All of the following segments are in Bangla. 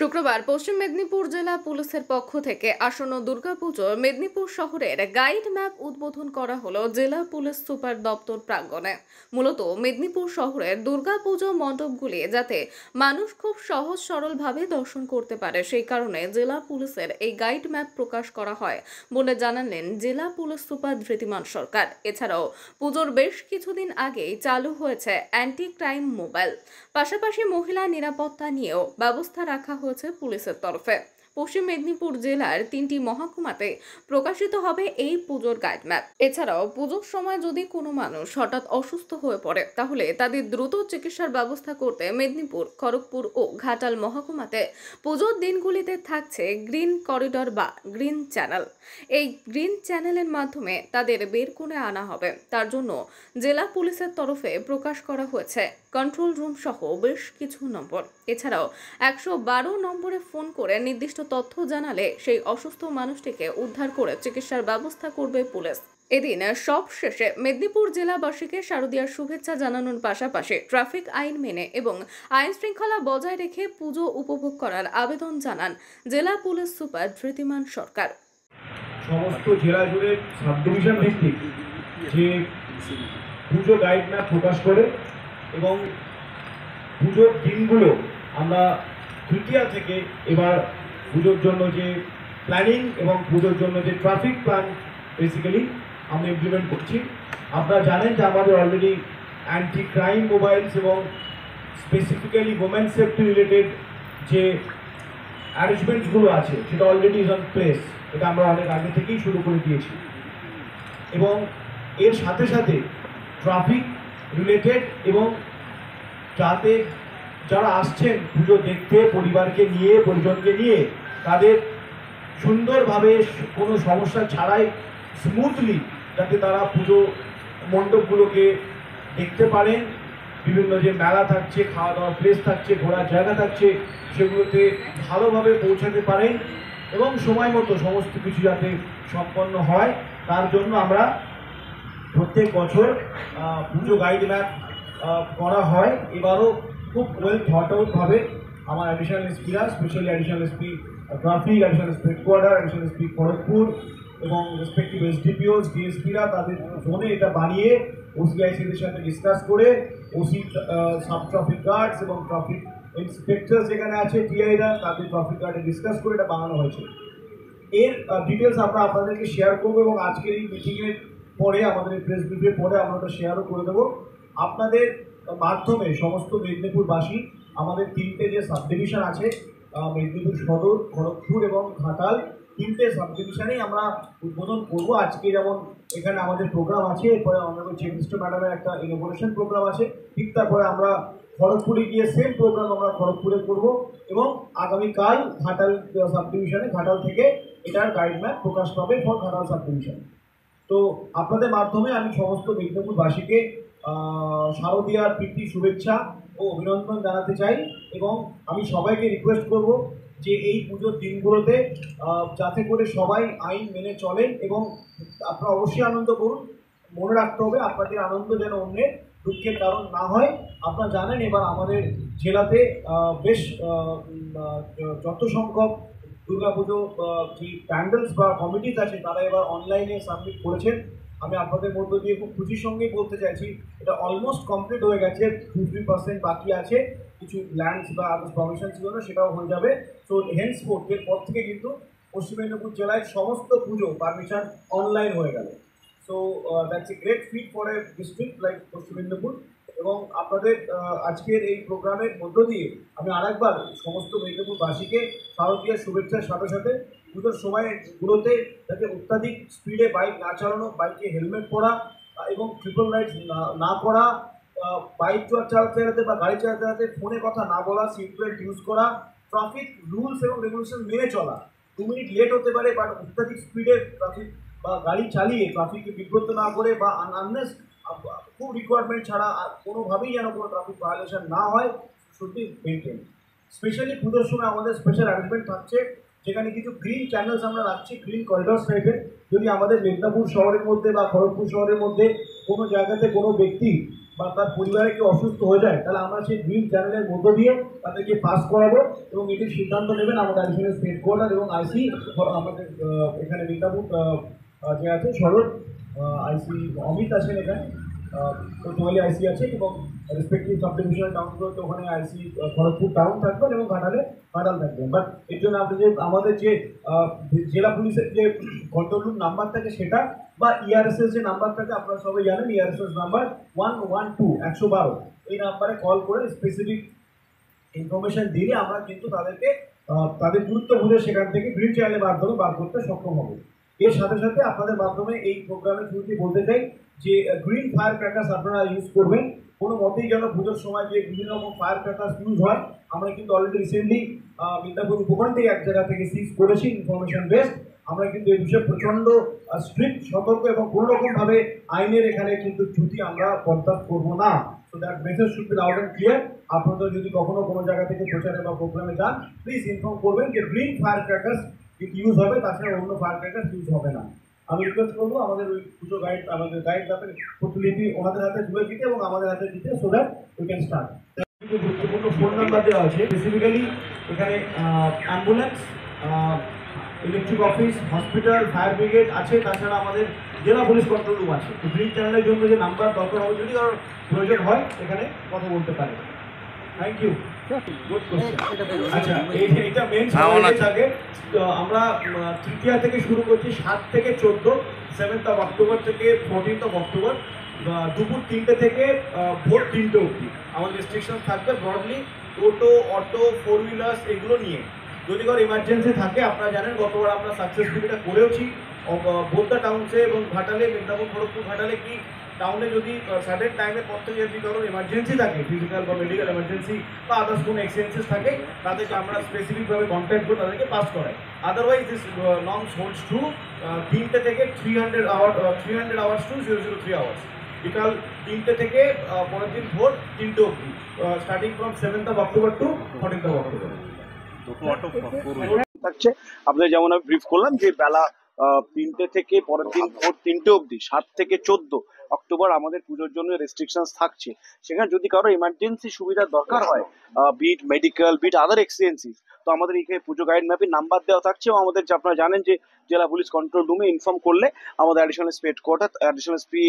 শুক্রবার পশ্চিম মেদিনীপুর জেলা পুলিশের পক্ষ থেকে আসন্ন দুর্গাপুজোর মেদিনীপুর শহরের গাইড ম্যাপ উদ্বোধন করা হলো জেলা পুলিশ সুপার দপ্তর প্রাঙ্গণে। মূলত মেদিনীপুর শহরের দুর্গাপুজো মণ্ডপগুলি যাতে মানুষ খুব সহজ সরলভাবে দর্শন করতে পারে, সেই কারণে জেলা পুলিশের এই গাইড ম্যাপ প্রকাশ করা হয় বলে জানালেন জেলা পুলিশ সুপার ধৃতিমান সরকার। এছাড়াও পুজোর বেশ কিছুদিন আগেই চালু হয়েছে অ্যান্টি ক্রাইম মোবাইল, পাশাপাশি মহিলা নিরাপত্তা নিয়েও ব্যবস্থা রাখা হয়েছে পুলিশের তরফে। পশ্চিম মেদিনীপুর জেলার 3টি মহকুমাতে প্রকাশিত হবে এই পুজোর গাইড ম্যাপ। এছাড়াও পুজোর সময় যদি কোনো মানুষ হঠাৎ অসুস্থ হয়ে পড়ে, তাহলে তাদের দ্রুত চিকিৎসার ব্যবস্থা করতে মেদিনীপুর, খড়গপুর ও ঘাটাল মহকুমাতে পুজোর দিনগুলিতে থাকছে গ্রিন করিডর বা গ্রিন চ্যানেল। এই গ্রিন চ্যানেলের মাধ্যমে তাদের বের করে আনা হবে। তার জন্য জেলা পুলিশের তরফে প্রকাশ করা হয়েছে কন্ট্রোল রুম সহ বেশ কিছু নম্বর। এছাড়াও 112 নম্বরে ফোন করে নির্দিষ্ট তথ্য জানালে সেই অসুস্থ মানুষটিকে উদ্ধার করে চিকিৎসার ব্যবস্থা করবে পুলিশ। এদিন সব শেষে মেদিনীপুর জেলাবাসীকে শারদীয়ার শুভেচ্ছা জানানোর পাশাপাশি ট্রাফিক আইন মেনে এবং আইন শৃঙ্খলা বজায় রেখে পুজো উপভোগ করার আবেদন জানান জেলা পুলিশ সুপার ধৃতিমান সরকার। সমস্ত জেলা জুড়ে সাব ডিভিশন ভিত্তিক যে পুজো গাইড ম্যাপ প্রকাশ করে এবং পুজোর দিনগুলো আমরা তৃতীয়া থেকে এবার পুজোর জন্য যে প্ল্যানিং এবং পুজোর জন্য যে ট্রাফিক প্ল্যান বেসিক্যালি আমরা ইমপ্লিমেন্ট করছি। আপনারা জানেন যে আমাদের অলরেডি অ্যান্টি ক্রাইম মোবাইলস এবং স্পেসিফিক্যালি ওমেন সেফটি রিলেটেড যে অ্যারেঞ্জমেন্টসগুলো আছে সেটা অলরেডি ইজ অন প্লেস। এটা আমরা অনেক আগে থেকেই শুরু করে দিয়েছি এবং এর সাথে সাথে ট্রাফিক রিলেটেড এবং যাতে যারা আসছেন পুজো দেখতে পরিবারকে নিয়ে পরিজনকে নিয়ে তাদের সুন্দরভাবে কোনো সমস্যা ছাড়াই স্মুথলি যাতে তারা পুজো মণ্ডপগুলোকে দেখতে পারেন। বিভিন্ন যে মেলা থাকছে, খাওয়া দাওয়ার প্লেস থাকছে, ঘোরার জায়গা থাকছে, সেগুলোতে ভালোভাবে পৌঁছাতে পারেন এবং সময় মতো সমস্ত কিছু যাতে সম্পন্ন হয় তার জন্য আমরা প্রত্যেক বছর পুজো গাইড ম্যাপ করা হয়। এবারও খুব ওয়েল থট আউটভাবে আমার অ্যাডিশনাল এসপিরা, specially additional SP traffic, additional SP headquarter, additional SP Kharagpur এবং রেসপেক্টিভ এসডিপিওস, ডিএসপিরা তাদের জোনে এটা বানিয়ে ওসিআইসিদের সাথে ডিসকাস করে ওসি, সাব ট্রাফিক গার্ডস এবং ট্রাফিক ইন্সপেক্টর যেখানে আছে টিআইরা তাদের ট্রাফিক গার্ডে ডিসকাস করে এটা বানানো হয়েছে। এর ডিটেলস আমরা আপনাদেরকে শেয়ার করবো এবং আজকের এই মিটিংয়ের পরে আমাদের এই প্রেস ব্রিফের পরে আমরা ওটা শেয়ারও করে দেবো আপনাদের মাধ্যমে। সমস্ত মেদিনীপুরবাসী আমাদের 3টে যে সাব ডিভিশন আছে মেদিনীপুর সদর, খড়গপুর এবং ঘাটাল, 3টে সাব ডিভিশনেই আমরা উদ্বোধন করব। আজকে যেমন এখানে আমাদের প্রোগ্রাম আছে, এরপরে আমাদের চিফ মিনিস্টার ম্যাডামের একটা ইনোগ্রেশন প্রোগ্রাম আছে, ঠিক তারপরে আমরা খড়গপুরে গিয়ে সেম প্রোগ্রাম আমরা খড়গপুরে করব এবং আগামীকাল ঘাটাল সাব ডিভিশনে, ঘাটাল থেকে এটার গাইড ম্যাপ প্রকাশ পাবে ফর ঘাটাল সাব ডিভিশন। তো আপনাদের মাধ্যমে আমি সমস্ত মেদিনীপুরবাসীকে শারদীয়ার প্রীতি শুভেচ্ছা ও অভিনন্দন জানাতে চাই এবং আমি সবাইকে রিকোয়েস্ট করব যে এই পুজোর দিনগুলোতে যাতে করে সবাই আইন মেনে চলেন এবং আপনারা অবশ্যই আনন্দ করুন। মনে রাখতে হবে আপনাদের আনন্দ যেন অন্যের দুঃখের কারণ না হয়। আপনারা জানেন এবার আমাদের জেলাতে বেশ যত সংখ্যক দুর্গাপুজো যে প্যান্ডেলস বা কমিটিস আছে তারা এবার অনলাইনে সাবমিট করেছেন। আমি আপনাদের মধ্য দিয়ে খুব খুশির সঙ্গেই বলতে চাইছি এটা অলমোস্ট কমপ্লিট হয়ে গেছে, 2-3% বাকি আছে, কিছু ল্যান্ডস বা পারমিশন ছিল না, সেটাও হয়ে যাবে। সো হেন্সফোর্থ এর পর থেকে কিন্তু পশ্চিম মেদিনীপুর জেলায় সমস্ত পুজো পারমিশন অনলাইন হয়ে গেল। So that's a great fit for a district like Paschim Medinipur. এবং আপনাদের আজকের এই প্রোগ্রামের মধ্য দিয়ে আমি আরেকবার সমস্ত মেদিনীপুরবাসীকে শারদীয়ার শুভেচ্ছার সাথে সাথে পুজোর সময়গুলোতে যাতে অত্যাধিক স্পিডে বাইক না চালানো, বাইকে হেলমেট পরা এবং ট্রিপল রাইড না করা, বাইক চালাতে বা গাড়ি চালাতে ফোনে কথা না বলা, সিট বেল্ট ইউজ করা, ট্রাফিক রুলস এবং রেগুলেশন মেনে চলা। 2 মিনিট লেট হতে পারে বাট অত্যাধিক স্পিডে ট্রাফিক বা গাড়ি চালিয়ে ট্রাফিককে বিব্রত না করে বা আননেস খুব রিকোয়ারমেন্ট ছাড়া কোনোভাবেই যেন কোনো ট্রাফিক ভায়োলেশন না হয়, শুড বি মেনটেন। স্পেশালি পুজোর সময় আমাদের স্পেশাল অ্যারেঞ্জমেন্ট থাকছে যেখানে কিছু গ্রিন চ্যানেলস আমরা রাখছি, গ্রিন করিডোরস টাইপের। যদি আমাদের মেদিনীপুর শহরের মধ্যে বা খড়গপুর শহরের মধ্যে কোনো জায়গাতে কোনো ব্যক্তি বা তার পরিবারে কেউ অসুস্থ হয়ে যায়, তাহলে আমরা সেই গ্রিন চ্যানেলের মধ্য দিয়ে তাদেরকে পাস করাবো এবং এটির সিদ্ধান্ত নেবেন আমাদের অ্যাডিশনাল স্টেট কোঅর্ডিনেটর এবং আইসি আমাদের এখানে মিদনাপুর যে আছে শরৎ আইসি অমিত আছেন এখানে, কোতোয়ালি আইসি আছে এবং রেসপেক্টিভ সাব ডিভিশনাল টাউনগুলোতে ওখানে আইসি খড়গপুর টাউন থাকবেন এবং ঘাটাল থাকবেন। বাট এর জন্য আপনি যে আমাদের যে জেলা পুলিশের যে কন্ট্রোল রুম নাম্বার থাকে সেটা বা ইআরএসএস যে নাম্বার থাকে আপনারা সবাই জানেন, ইআরএসএস নাম্বার 112 এই নাম্বারে কল করে স্পেসিফিক ইনফরমেশন দিলে আমরা কিন্তু তাদেরকে তাদের গুরুত্ব বুঝে সেখান থেকে গ্রিন চ্যানেলের মাধ্যমে বার করতে সক্ষম হবে। এর সাথে সাথে আপনাদের মাধ্যমে এই প্রোগ্রামের শুরুতে বলতে চাই যে গ্রিন ফায়ার ক্র্যাকার্স আপনারা ইউজ করবেন, কোনো মতেই যেন পুজোর সময় যে বিভিন্ন রকম ফায়ার ক্র্যাকার্স ইউজ হয়। আমরা কিন্তু অলরেডি রিসেন্টলি মিদনাপুর উপকরণ থেকে এক জায়গা থেকে সিজ করেছি ইনফরমেশন বেসড। আমরা কিন্তু এই বিষয়ে প্রচণ্ড স্ট্রিক্ট সতর্ক এবং কোনো রকমভাবে আইনের এখানে কিন্তু ত্রুটি আমরা বরদাস্ত করবো না। So that message should be loud and clear. আপনাদের যদি কখনো কোনো জায়গা থেকে প্রচারে বা প্রোগ্রামে যান প্লিজ ইনফর্ম করবেন যে গ্রিন ফায়ার ক্র্যাকার্স ইউজ হবে, তাছাড়া অন্য ফায়ার ক্র্যাকার্স ইউজ হবে না। আমি রিকোয়েস্ট করবো আমাদের ওই পুজো গাইড আমাদের গাইড ব্যাপারে প্রতিলিপি ওনাদের হাতে তুলে দিতে এবং আমাদের হাতে দিতে, so that we can start. গুরুত্বপূর্ণ ফোন নাম্বার দেওয়া আছে স্পেসিফিক্যালি এখানে ambulance, electric office, hospital, fire brigade আছে, তাছাড়া আমাদের জেলা পুলিশ কন্ট্রোল রুম আছে। তো গ্রিন চ্যানেলের জন্য যে নাম্বার দরকার হবে যদি কারোর প্রয়োজন হয় এখানে কথা বলতে পারে। Thank you, good question. আচ্ছা এইটা মেন আগে আমরা তৃতীয়া থেকে শুরু করছি, 7 থেকে 14, 7th of October থেকে 14th of October দুপুর 3টে থেকে ভোর 3টে অবধি আমাদের রেস্ট্রিকশন থাকবে ব্রডলি টোটো, অটো, 4 হুইলার্স এগুলো নিয়ে। যদি কারো ইমার্জেন্সি থাকে আপনারা জানেন গতবার আমরা সাকসেসফুলি এটা করেওছি বোলদা টাউনসে এবং ঘাটালে, মিদনাপুর খড়গপুর ঘাটালে কি টাউনে যদি সার্টেন টাইমের পর থেকে যদি কারোর এমার্জেন্সি থাকে ফিজিক্যাল বা মেডিকেল এমার্জেন্সি বা আদার্স কোনো এক্সপেন্সেস থাকে তাদেরকে আমরা স্পেসিফিকভাবে কন্ট্যাক্ট করে তাদেরকে পাস করাই। Otherwise this norms holds to 3টে থেকে 300 hours to 003 hours, বিকাল 3টে থেকে পরের দিন ভোর 3টে অবধি, starting from 7th of October to 14th of October থাকছে। আপনাদের যেমন আমি ব্রিফ করলাম যে বেলা 3টে থেকে পরের দিন ভোর 3টে অবধি 7 থেকে 14 অক্টোবর আমাদের পুজোর জন্য রেস্ট্রিকশন থাকছে। সেখানে যদি কারো ইমার্জেন্সি সুবিধার দরকার হয়, বিট মেডিকেল, বিট আদার এক্সপেন্সিস, তো আমাদের এখানে পুজো গাইড ম্যাপে নাম্বার দেওয়া থাকছে এবং আমাদের আপনারা জানেন যে জেলা পুলিশ কন্ট্রোল রুমে ইনফর্ম করলে আমাদের additional state quarter, additional SP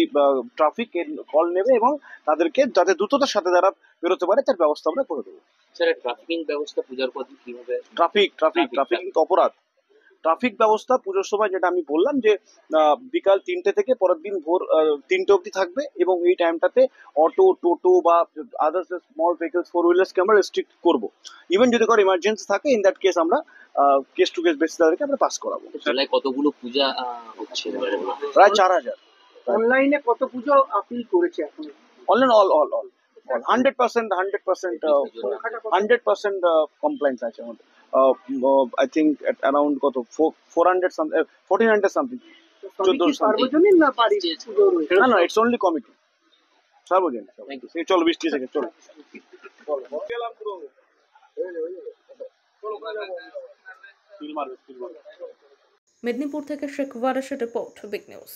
traffic এর কল নেবে এবং তাদেরকে যাতে দ্রুততার সাথে যারা বেরোতে পারে তার ব্যবস্থা আমরা করে দেবো। স্যার ট্রাফিকিং ব্যবস্থা পূজার পর কিভাবে? ট্রাফিক অপরাধ। ট্রাফিক ব্যবস্থা পুজোর সময় যেটা আমি বললাম যে বিকাল 3টে থেকে পরের দিন ভোর 3টে অবধি থাকবে এবং এই টাইমটাতে অটো, টোটো বা আদার্স স্মল ভেহিকলস, 4 হুইলার্সকে আমরা রেস্ট্রিক্ট করবো। ইভেন যদি কারো ইমার্জেন্সি থাকে ইন দ্যাট কেস আমরা কেস টু কেস বেসিস তাদেরকে আমরা পাস করাবো। জেলায় কতগুলো পূজা হচ্ছে? প্রায় 4000। অনলাইনে কত পুজো আপিল করেছে এখন? অনলাইন অল 100% কমপ্লায়েন্স আছে আমাদের। I think at around 400 something, 1400 something. সার্বজনীন না পারি পুজো রয়েছে? No, it's only committee. সার্বজনীন। Thank you. চলো 20 সেকেন্ড চলো। মেদিনীপুর থেকে শেখ ওয়ারেশের রিপোর্ট, বিগ নিউজ।